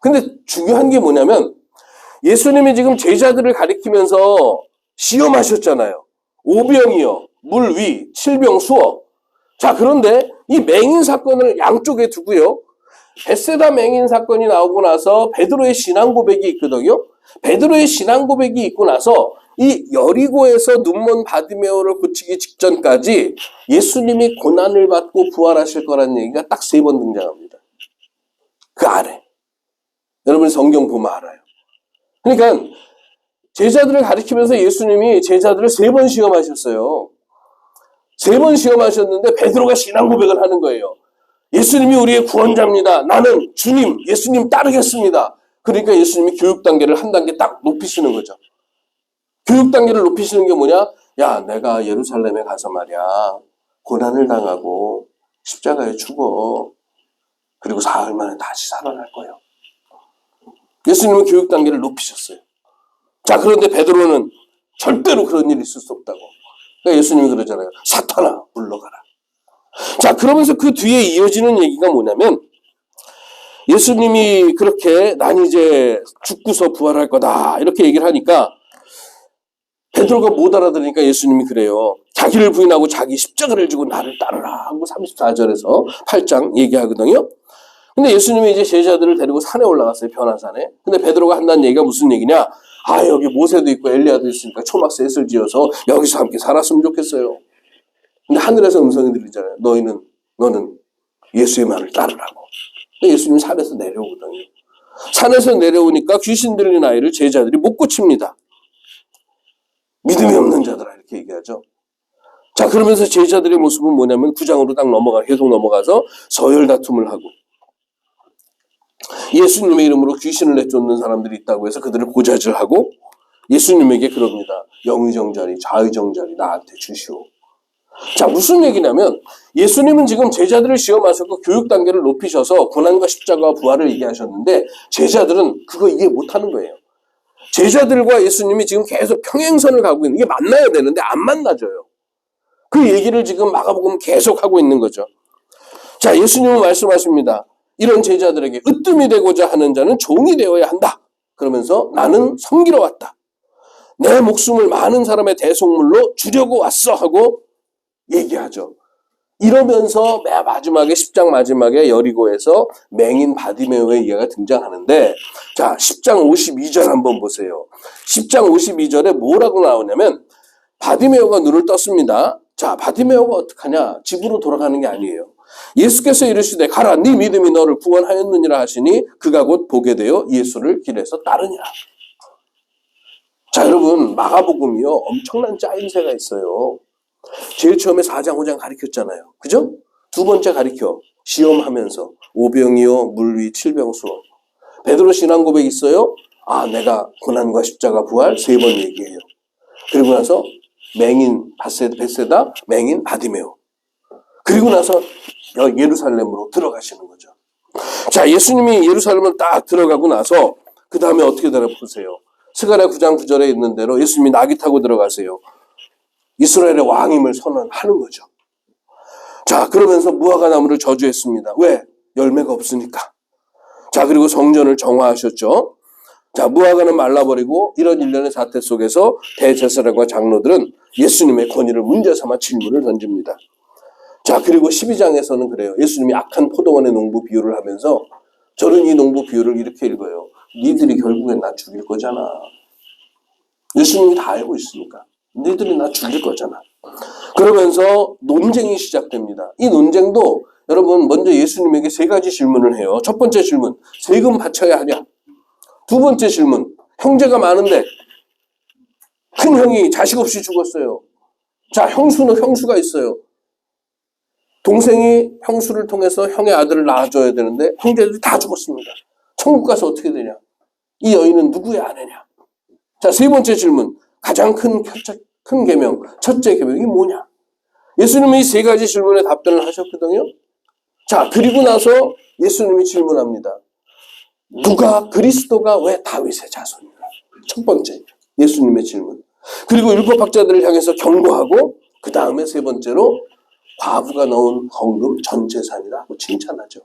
근데 중요한 게 뭐냐면 예수님이 지금 제자들을 가리키면서 시험하셨잖아요. 오병이어, 물위, 7병 수어. 자, 그런데 이 맹인 사건을 양쪽에 두고요. 벳세다 맹인 사건이 나오고 나서 베드로의 신앙 고백이 있거든요. 베드로의 신앙 고백이 있고 나서 이 여리고에서 눈먼 바디메오를 고치기 직전까지 예수님이 고난을 받고 부활하실 거라는 얘기가 딱 3번 등장합니다. 그 아래. 여러분 성경 보면 알아요. 그러니까 제자들을 가리키면서 예수님이 제자들을 3번 시험하셨어요. 3번 시험하셨는데 베드로가 신앙 고백을 하는 거예요. 예수님이 우리의 구원자입니다. 나는 주님, 예수님 따르겠습니다. 그러니까 예수님이 교육 단계를 한 단계 딱 높이시는 거죠. 교육 단계를 높이시는 게 뭐냐? 야, 내가 예루살렘에 가서 말이야. 고난을 당하고 십자가에 죽어. 그리고 사흘 만에 다시 살아날 거예요. 예수님은 교육 단계를 높이셨어요. 자, 그런데 베드로는 절대로 그런 일이 있을 수 없다고. 그러니까 예수님이 그러잖아요. 사탄아, 물러가라. 자, 그러면서 그 뒤에 이어지는 얘기가 뭐냐면 예수님이 그렇게 난 이제 죽고서 부활할 거다 이렇게 얘기를 하니까 베드로가 못 알아들으니까 예수님이 그래요. 자기를 부인하고 자기 십자가를 지고 나를 따르라 하고 34절에서 8장 얘기하거든요. 근데 예수님이 이제 제자들을 데리고 산에 올라갔어요. 변화산에. 근데 베드로가 한다는 얘기가 무슨 얘기냐? 아, 여기 모세도 있고 엘리야도 있으니까 초막 셋을 지어서 여기서 함께 살았으면 좋겠어요. 근데 하늘에서 음성이 들리잖아요. 너는 예수의 말을 따르라고. 예수님이 산에서 내려오거든요. 산에서 내려오니까 귀신 들린 아이를 제자들이 못 고칩니다. 믿음이 없는 자들아 이렇게 얘기하죠. 자, 그러면서 제자들의 모습은 뭐냐면 9장으로 딱 계속 넘어가서 서열 다툼을 하고 예수님의 이름으로 귀신을 내쫓는 사람들이 있다고 해서 그들을 고자질하고 예수님에게 그럽니다. 영의정자리 좌의정자리 나한테 주시오. 자, 무슨 얘기냐면 예수님은 지금 제자들을 시험하셨고 교육 단계를 높이셔서 고난과 십자가와 부활을 얘기하셨는데 제자들은 그거 이해 못하는 거예요. 제자들과 예수님이 지금 계속 평행선을 가고 있는, 이게 만나야 되는데 안 만나져요. 그 얘기를 지금 마가복음 계속 하고 있는 거죠. 자, 예수님은 말씀하십니다. 이런 제자들에게 으뜸이 되고자 하는 자는 종이 되어야 한다. 그러면서 나는 섬기러 왔다. 내 목숨을 많은 사람의 대속물로 주려고 왔어 하고 얘기하죠. 이러면서 맨 마지막에 10장 마지막에 여리고에서 맹인 바디메오의 이야기가 등장하는데 자, 10장 52절 한번 보세요. 10장 52절에 뭐라고 나오냐면 바디메오가 눈을 떴습니다. 자, 바디메오가 어떡하냐? 집으로 돌아가는 게 아니에요. 예수께서 이르시되 가라 네 믿음이 너를 구원하였느니라 하시니 그가 곧 보게 되어 예수를 길에서 따르니라. 자, 여러분 마가복음이요 엄청난 짜임새가 있어요. 제일 처음에 4장 5장 가르쳤잖아요. 그죠? 두 번째 가르쳐 시험하면서 오병이요 물위 칠병수어. 베드로 신앙 고백 있어요. 아, 내가 고난과 십자가 부활 3번 얘기해요. 그리고 나서 맹인 베세다, 맹인 바디메오. 그리고 나서 예루살렘으로 들어가시는 거죠. 자, 예수님이 예루살렘을 딱 들어가고 나서 그 다음에 어떻게 되나 보세요. 스가랴 9장 9절에 있는 대로 예수님이 나귀 타고 들어가세요. 이스라엘의 왕임을 선언하는 거죠. 자, 그러면서 무화과 나무를 저주했습니다. 왜? 열매가 없으니까. 자, 그리고 성전을 정화하셨죠. 자, 무화과는 말라버리고 이런 일련의 사태 속에서 대제사장과 장로들은 예수님의 권위를 문제 삼아 질문을 던집니다. 자, 그리고 12장에서는 그래요. 예수님이 악한 포도원의 농부 비유를 하면서 저는 이 농부 비유를 이렇게 읽어요. 니들이 결국엔 나 죽일 거잖아. 예수님이 다 알고 있으니까. 니들이 나 죽일 거잖아. 그러면서 논쟁이 시작됩니다. 이 논쟁도 여러분 먼저 예수님에게 3가지 질문을 해요. 첫 번째 질문, 세금 바쳐야 하냐? 두 번째 질문, 형제가 많은데 큰 형이 자식 없이 죽었어요. 자, 형수가 있어요. 동생이 형수를 통해서 형의 아들을 낳아줘야 되는데 형제들이 다 죽었습니다. 천국 가서 어떻게 되냐? 이 여인은 누구의 아내냐? 자, 3번째 질문, 가장 큰 계명, 첫째 계명이 뭐냐? 예수님이 이 3가지 질문에 답변을 하셨거든요. 자, 그리고 나서 예수님이 질문합니다. 누가 그리스도가 왜 다윗의 자손이냐? 첫 번째 예수님의 질문. 그리고 율법학자들을 향해서 경고하고 그 다음에 3번째로 과부가 넣은 헌금 전 재산이다 하고 칭찬하죠.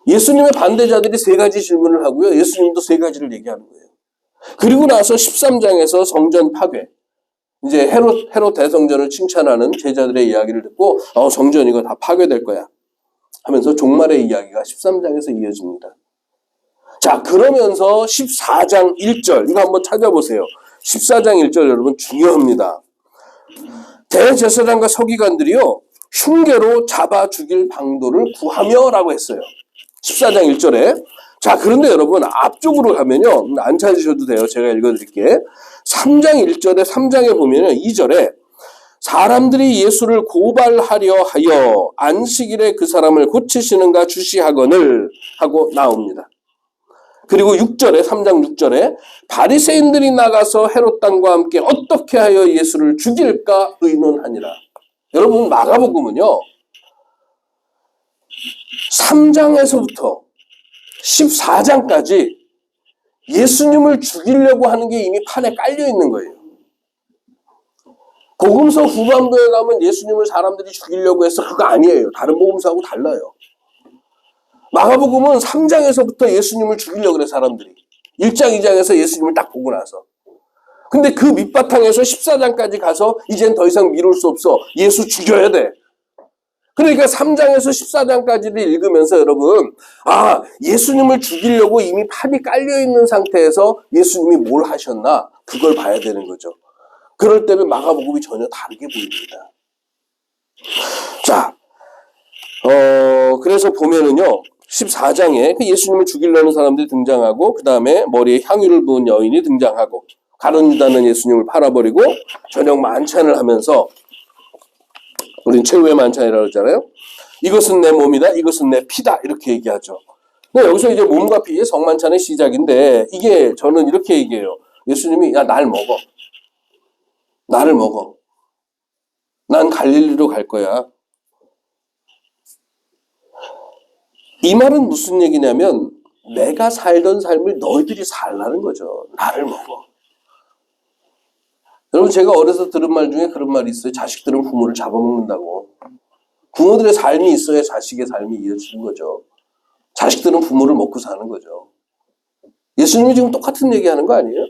예수님의 반대자들이 3가지 질문을 하고요. 예수님도 3가지를 얘기하는 거예요. 그리고 나서 13장에서 성전 파괴. 이제 헤롯 대성전을 칭찬하는 제자들의 이야기를 듣고 성전 이거 다 파괴될 거야 하면서 종말의 이야기가 13장에서 이어집니다. 자, 그러면서 14장 1절 이거 한번 찾아보세요. 14장 1절 여러분 중요합니다. 대제사장과 서기관들이요 흉계로 잡아 죽일 방도를 구하며 라고 했어요. 14장 1절에. 자, 그런데 여러분 앞쪽으로 가면요 안 찾으셔도 돼요. 제가 읽어드릴게요. 3장 1절에 3장에 보면요 2절에 사람들이 예수를 고발하려 하여 안식일에 그 사람을 고치시는가 주시하거늘 하고 나옵니다. 그리고 6절에 3장 6절에 바리새인들이 나가서 헤롯 당과 함께 어떻게 하여 예수를 죽일까 의논하니라. 여러분 마가복음은요 3장에서부터 14장까지 예수님을 죽이려고 하는 게 이미 판에 깔려 있는 거예요. 복음서 후반부에 가면 예수님을 사람들이 죽이려고 해서 그거 아니에요. 다른 복음서하고 달라요. 마가복음은 3장에서부터 예수님을 죽이려고 그래 사람들이. 1장 2장에서 예수님을 딱 보고 나서. 근데 그 밑바탕에서 14장까지 가서 이젠 더 이상 미룰 수 없어. 예수 죽여야 돼. 그러니까 3장에서 14장까지를 읽으면서 여러분 예수님을 죽이려고 이미 판이 깔려있는 상태에서 예수님이 뭘 하셨나 그걸 봐야 되는 거죠. 그럴 때는 마가복음이 전혀 다르게 보입니다. 자, 그래서 보면은요 14장에 예수님을 죽이려는 사람들이 등장하고 그 다음에 머리에 향유를 부은 여인이 등장하고 가룟 유다는 예수님을 팔아버리고 저녁 만찬을 하면서 우리는 최후의 만찬이라고 그러잖아요. 이것은 내 몸이다. 이것은 내 피다. 이렇게 얘기하죠. 근데 여기서 이제 몸과 피의 성만찬의 시작인데 이게 저는 이렇게 얘기해요. 예수님이 야, 날 먹어. 나를 먹어. 난 갈릴리로 갈 거야. 이 말은 무슨 얘기냐면 내가 살던 삶을 너희들이 살라는 거죠. 나를 먹어. 여러분 제가 어려서 들은 말 중에 그런 말이 있어요. 자식들은 부모를 잡아먹는다고. 부모들의 삶이 있어야 자식의 삶이 이어지는 거죠. 자식들은 부모를 먹고 사는 거죠. 예수님이 지금 똑같은 얘기하는 거 아니에요?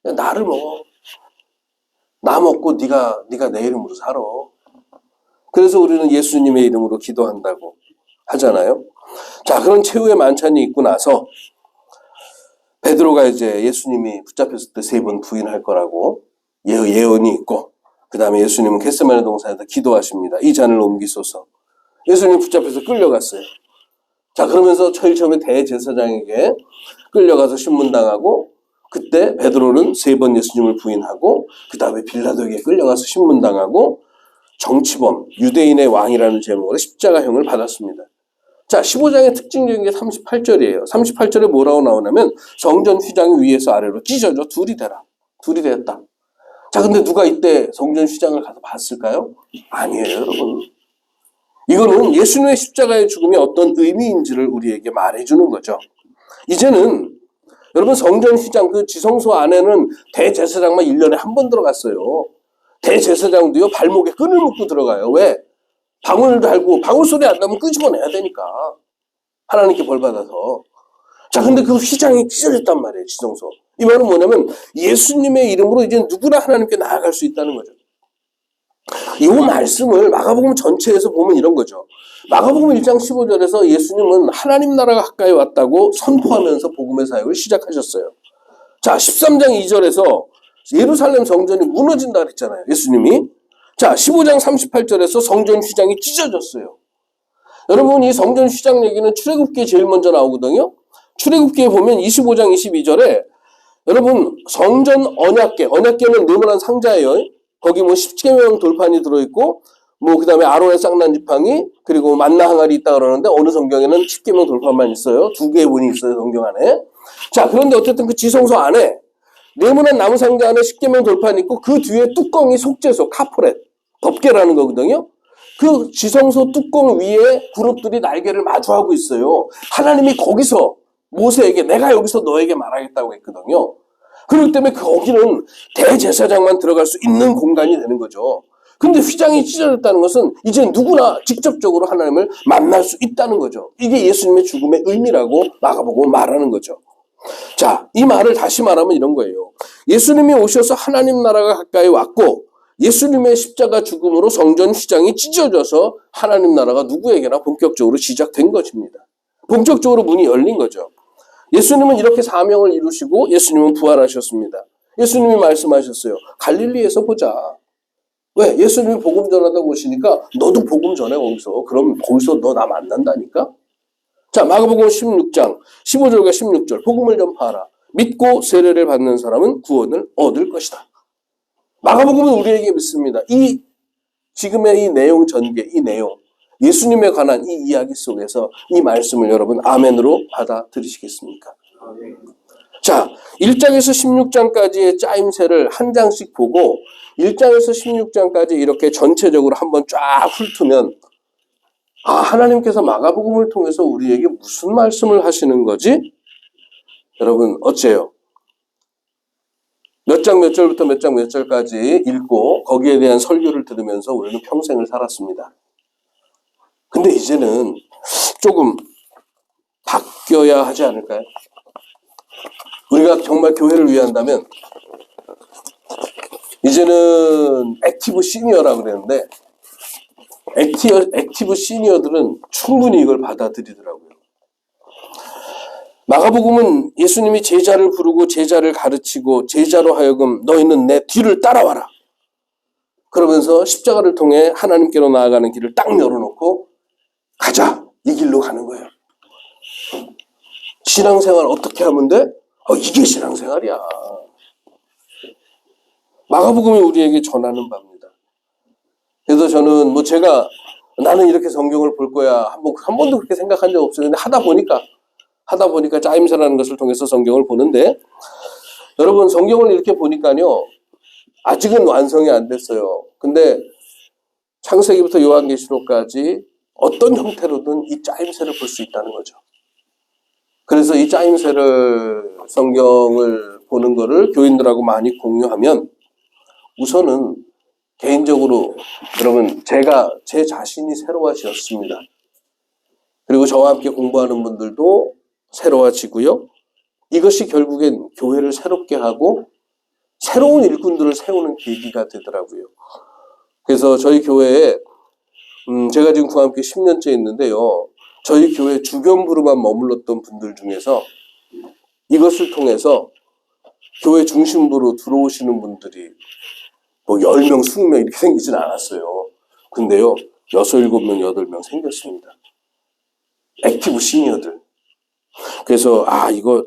야, 나를 먹어. 나 먹고 네가 내 이름으로 살아. 그래서 우리는 예수님의 이름으로 기도한다고 하잖아요. 자, 그런 최후의 만찬이 있고 나서 베드로가 이제 예수님이 붙잡혔을 때 3번 부인할 거라고 예언이 있고 그 다음에 예수님은 겟세마네 동산에서 기도하십니다. 이 잔을 옮기소서. 예수님 붙잡혀서 끌려갔어요. 자, 그러면서 제일 처음에 대제사장에게 끌려가서 신문당하고, 그때 베드로는 3번 예수님을 부인하고, 그 다음에 빌라도에게 끌려가서 신문당하고, 정치범, 유대인의 왕이라는 제목으로 십자가형을 받았습니다. 자, 15장의 특징적인 게 38절이에요. 38절에 뭐라고 나오냐면 성전 휘장이 위에서 아래로 찢어져 둘이 되라. 둘이 되었다. 자, 근데 누가 이때 성전 휘장을 가서 봤을까요? 아니에요, 여러분. 이거는 예수님의 십자가의 죽음이 어떤 의미인지를 우리에게 말해주는 거죠. 이제는 여러분 성전 휘장 그 지성소 안에는 대제사장만 1년에 한 번 들어갔어요. 대제사장도요 발목에 끈을 묶고 들어가요. 왜? 방울을 달고 방울 소리 안 나면 끄집어내야 되니까. 하나님께 벌 받아서. 자, 근데 그 휘장이 찢어졌단 말이에요, 지성소. 이 말은 뭐냐면 예수님의 이름으로 이제 누구나 하나님께 나아갈 수 있다는 거죠. 이 말씀을 마가복음 전체에서 보면 이런 거죠. 마가복음 1장 15절에서 예수님은 하나님 나라가 가까이 왔다고 선포하면서 복음의 사역을 시작하셨어요. 자, 13장 2절에서 예루살렘 성전이 무너진다 그랬잖아요, 예수님이. 자, 15장 38절에서 성전 휘장이 찢어졌어요. 여러분, 이 성전 휘장 얘기는 출애굽기에 제일 먼저 나오거든요. 출애굽기에 보면 25장 22절에 여러분 성전 언약궤는 네모난 상자예요. 거기 뭐 십계명 돌판이 들어있고 뭐 그 다음에 아론의 쌍난 지팡이 그리고 만나 항아리 있다 그러는데 어느 성경에는 십계명 돌판만 있어요. 2개의 문이 있어요, 성경 안에. 자, 그런데 어쨌든 그 지성소 안에 네모난 나무 상자 안에 십계명 돌판이 있고 그 뒤에 뚜껑이 속죄소 카포렛 덮개라는 거거든요. 그 지성소 뚜껑 위에 그룹들이 날개를 마주하고 있어요. 하나님이 거기서 모세에게 내가 여기서 너에게 말하겠다고 했거든요. 그렇기 때문에 거기는 대제사장만 들어갈 수 있는 공간이 되는 거죠. 근데 휘장이 찢어졌다는 것은 이제 누구나 직접적으로 하나님을 만날 수 있다는 거죠. 이게 예수님의 죽음의 의미라고 마가복음은 말하는 거죠. 자, 이 말을 다시 말하면 이런 거예요. 예수님이 오셔서 하나님 나라가 가까이 왔고 예수님의 십자가 죽음으로 성전 휘장이 찢어져서 하나님 나라가 누구에게나 본격적으로 시작된 것입니다. 본격적으로 문이 열린 거죠. 예수님은 이렇게 사명을 이루시고 예수님은 부활하셨습니다. 예수님이 말씀하셨어요. 갈릴리에서 보자. 왜? 예수님이 복음 전하다고 오시니까 너도 복음 전해 거기서. 그럼 거기서 너 나 만난다니까? 자, 마가복음 16장 15절과 16절 복음을 전파하라. 믿고 세례를 받는 사람은 구원을 얻을 것이다. 마가복음은 우리에게 믿습니다. 이 지금의 이 내용 전개, 이 내용 예수님에 관한 이 이야기 속에서 이 말씀을 여러분 아멘으로 받아들이시겠습니까? 자, 1장에서 16장까지의 짜임새를 한 장씩 보고 1장에서 16장까지 이렇게 전체적으로 한번 쫙 훑으면 아, 하나님께서 마가복음을 통해서 우리에게 무슨 말씀을 하시는 거지? 여러분 어째요? 몇 장 몇 절부터 몇 장 몇 절까지 읽고 거기에 대한 설교를 들으면서 우리는 평생을 살았습니다. 근데 이제는 조금 바뀌어야 하지 않을까요? 우리가 정말 교회를 위한다면 이제는 액티브 시니어라고 그랬는데 액티브 시니어들은 충분히 이걸 받아들이더라고요. 마가복음은 예수님이 제자를 부르고 제자를 가르치고 제자로 하여금 너희는 내 뒤를 따라와라. 그러면서 십자가를 통해 하나님께로 나아가는 길을 딱 열어놓고 가자. 이 길로 가는 거예요. 신앙생활 어떻게 하면 돼? 이게 신앙생활이야. 마가복음이 우리에게 전하는 바입니다. 그래서 저는 뭐 제가 나는 이렇게 성경을 볼 거야. 한 번도 그렇게 생각한 적 없어요. 근데 하다 보니까 짜임새라는 것을 통해서 성경을 보는데 여러분 성경을 이렇게 보니까요. 아직은 완성이 안 됐어요. 근데 창세기부터 요한계시록까지 어떤 형태로든 이 짜임새를 볼 수 있다는 거죠. 그래서 이 짜임새를 성경을 보는 거를 교인들하고 많이 공유하면 우선은 개인적으로 여러분 제 자신이 새로워졌습니다. 그리고 저와 함께 공부하는 분들도 새로워지고요. 이것이 결국엔 교회를 새롭게 하고 새로운 일꾼들을 세우는 계기가 되더라고요. 그래서 저희 교회에 제가 지금 구함께 10년째 있는데요. 저희 교회 주변부로만 머물렀던 분들 중에서 이것을 통해서 교회 중심부로 들어오시는 분들이 뭐 10명, 20명 이렇게 생기진 않았어요. 근데요, 6, 7명, 8명 생겼습니다. 액티브 시니어들. 그래서, 이거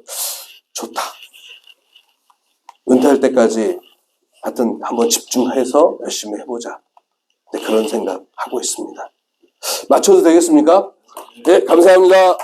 좋다. 은퇴할 때까지 하여튼 한번 집중해서 열심히 해보자. 네, 그런 생각 하고 있습니다. 맞춰도 되겠습니까? 네, 감사합니다.